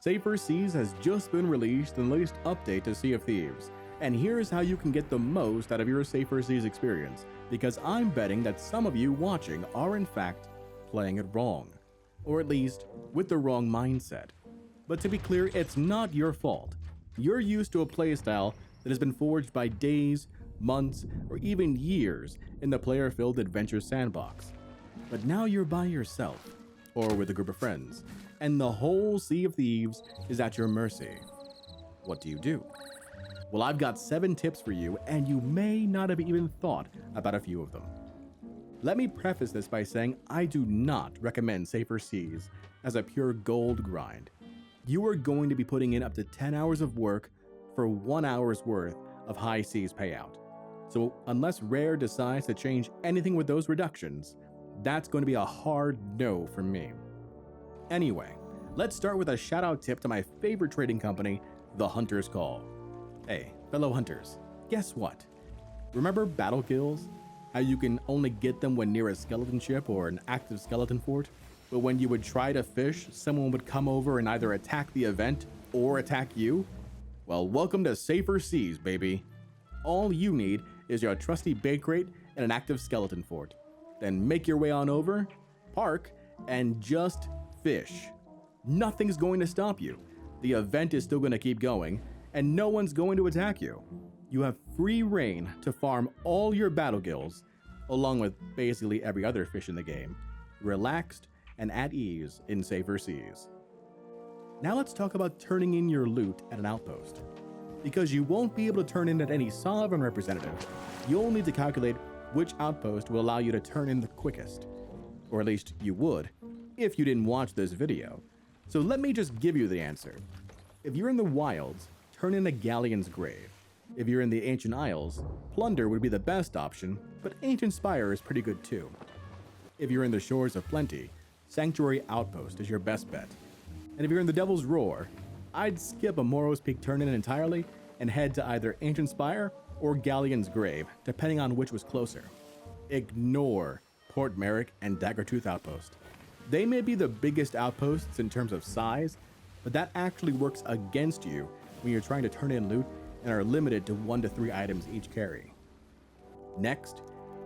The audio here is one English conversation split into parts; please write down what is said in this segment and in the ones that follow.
Safer Seas has just been released in the latest update to Sea of Thieves, and here's how you can get the most out of your Safer Seas experience, because I'm betting that some of you watching are in fact playing it wrong, or at least with the wrong mindset. But to be clear, it's not your fault. You're used to a playstyle that has been forged by days, months, or even years in the player-filled adventure sandbox. But now you're by yourself, or with a group of friends, and the whole Sea of Thieves is at your mercy. What do you do? Well, I've got 7 tips for you, and you may not have even thought about a few of them. Let me preface this by saying I do not recommend Safer Seas as a pure gold grind. You are going to be putting in up to 10 hours of work for 1 hour's worth of high seas payout. So unless Rare decides to change anything with those reductions, that's going to be a hard no from me. Anyway, let's start with a shout out tip to my favorite trading company, The Hunter's Call. Hey, fellow hunters, guess what? Remember Battlegills? How you can only get them when near a skeleton ship or an active skeleton fort? But when you would try to fish, someone would come over and either attack the event or attack you? Well, welcome to Safer Seas, baby. All you need is your trusty bait crate and an active skeleton fort. Then make your way on over, park, and just fish. Nothing's going to stop you. The event is still going to keep going, and no one's going to attack you. You have free reign to farm all your Battlegills, along with basically every other fish in the game, relaxed and at ease in Safer Seas. Now let's talk about turning in your loot at an outpost. Because you won't be able to turn in at any sovereign representative, you'll need to calculate which outpost will allow you to turn in the quickest. Or at least you would, if you didn't watch this video. So let me just give you the answer. If you're in the wilds, turn in a galleon's grave. If you're in the Ancient Isles, Plunder would be the best option, but Ancient Spire is pretty good too. If you're in the Shores of Plenty, Sanctuary Outpost is your best bet. And if you're in the Devil's Roar, I'd skip a Morrow's Peak turn-in entirely and head to either Ancient Spire or Galleon's Grave, depending on which was closer. Ignore Port Merrick and Daggertooth Outpost. They may be the biggest outposts in terms of size, but that actually works against you when you're trying to turn in loot and are limited to 1 to 3 items each carry. Next,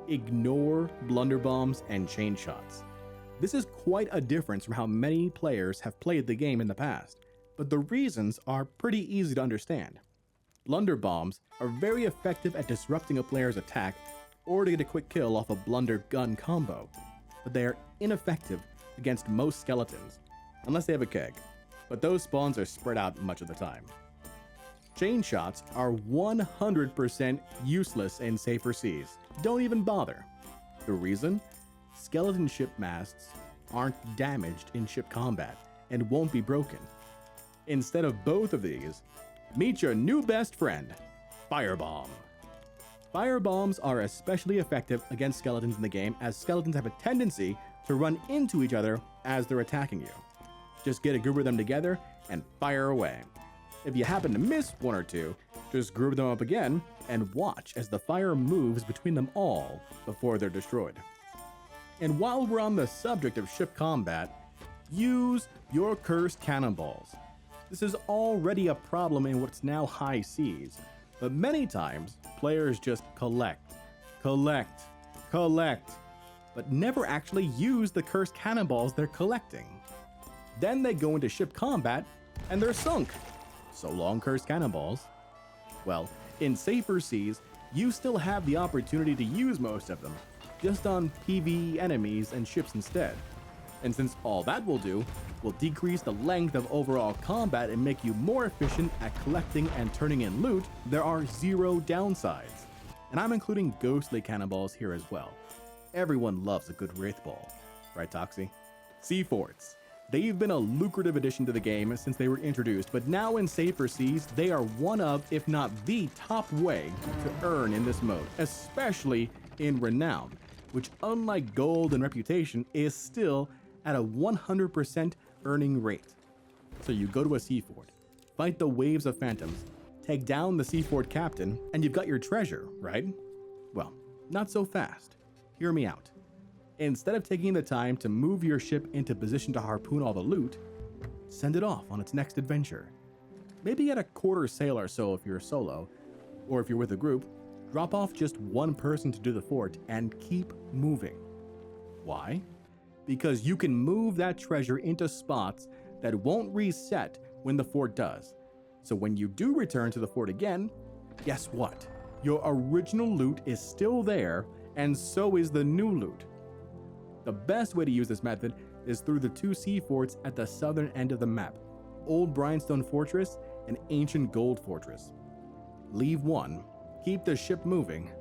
ignore blunderbombs and chain shots. This is quite a difference from how many players have played the game in the past, but the reasons are pretty easy to understand. Blunderbombs are very effective at disrupting a player's attack or to get a quick kill off a blunder gun combo, but they are ineffective against most skeletons, unless they have a keg, but those spawns are spread out much of the time. Chain shots are 100% useless in Safer Seas. Don't even bother. The reason? Skeleton ship masts aren't damaged in ship combat and won't be broken. Instead of both of these, meet your new best friend, Firebomb. Firebombs are especially effective against skeletons in the game, as skeletons have a tendency to run into each other as they're attacking you. Just get a group of them together and fire away. If you happen to miss 1 or 2, just group them up again and watch as the fire moves between them all before they're destroyed. And while we're on the subject of ship combat, use your cursed cannonballs. This is already a problem in what's now high seas, but many times players just collect, but never actually use the cursed cannonballs they're collecting. Then they go into ship combat and they're sunk. So long, cursed cannonballs. Well, in Safer Seas, you still have the opportunity to use most of them, just on PvE enemies and ships instead. And since all that will do will decrease the length of overall combat and make you more efficient at collecting and turning in loot, there are 0 downsides. And I'm including ghostly cannonballs here as well. Everyone loves a good Wraith Ball, right Toxie? Seaforts. They've been a lucrative addition to the game since they were introduced, but now in Safer Seas, they are one of, if not the top way to earn in this mode, especially in Renown, which unlike Gold and Reputation is still at a 100% earning rate. So you go to a Seafort, fight the waves of phantoms, take down the Seafort captain, and you've got your treasure, right? Well, not so fast. Hear me out. Instead of taking the time to move your ship into position to harpoon all the loot, send it off on its next adventure. Maybe at a quarter sail or so if you're solo, or if you're with a group, drop off just one person to do the fort and keep moving. Why? Because you can move that treasure into spots that won't reset when the fort does. So when you do return to the fort again, guess what? Your original loot is still there, and so is the new loot. The best way to use this method is through the two seaforts at the southern end of the map, Old Brimstone Fortress and Ancient Gold Fortress. Leave one, keep the ship moving,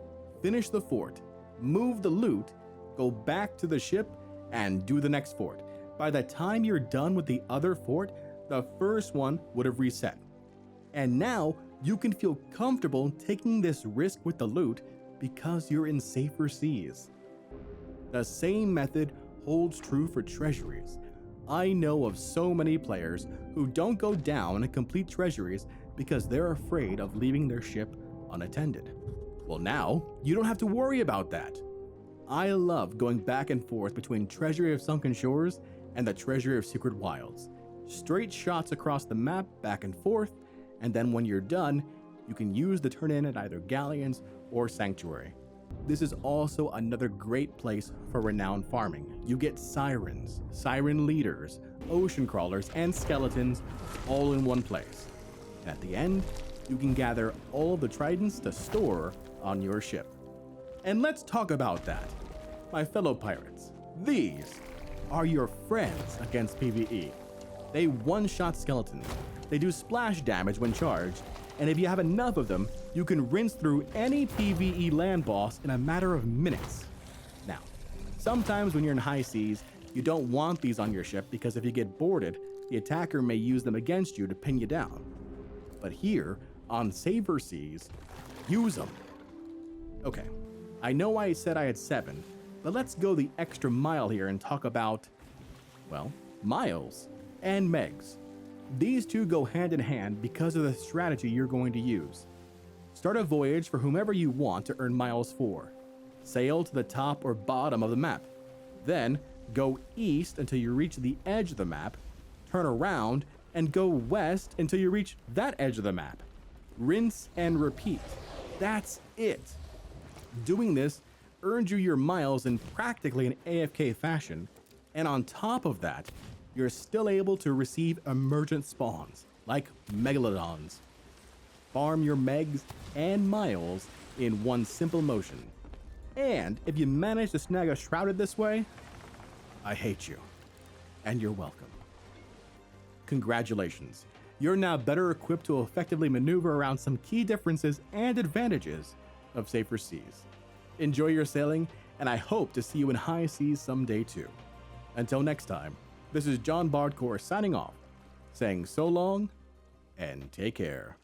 finish the fort, move the loot, go back to the ship, and do the next fort. By the time you're done with the other fort, the first one would have reset. And now you can feel comfortable taking this risk with the loot because you're in safer seas. The same method holds true for treasuries. I know of so many players who don't go down and complete treasuries because they're afraid of leaving their ship unattended. Well, now you don't have to worry about that. I love going back and forth between Treasury of Sunken Shores and the Treasury of Secret Wilds. Straight shots across the map back and forth, and then when you're done, you can use the turn in at either Galleons or Sanctuary. This is also another great place for renowned farming. You get sirens, siren leaders, ocean crawlers, and skeletons all in one place. And at the end, you can gather all of the tridents to store on your ship. And let's talk about that. My fellow pirates, these are your friends against PvE. They one-shot skeletons. They do splash damage when charged, and if you have enough of them, you can rinse through any PvE land boss in a matter of minutes. Now, sometimes when you're in high seas, you don't want these on your ship because if you get boarded, the attacker may use them against you to pin you down. But here, on safer seas, use them. Okay, I know I said I had 7, but let's go the extra mile here and talk about, well, Miles and Megs. These two go hand in hand because of the strategy you're going to use. Start a voyage for whomever you want to earn miles for. Sail to the top or bottom of the map. Then go east until you reach the edge of the map, turn around, and go west until you reach that edge of the map. Rinse and repeat. That's it. Doing this earns you your miles in practically an AFK fashion, and on top of that, you're still able to receive emergent spawns, like Megalodons. Farm your Megs and miles in one simple motion. And if you manage to snag a Shrouded this way, I hate you, and you're welcome. Congratulations, you're now better equipped to effectively maneuver around some key differences and advantages of safer seas. Enjoy your sailing, and I hope to see you in high seas someday too. Until next time, this is Jon Bardcore signing off, saying so long and take care.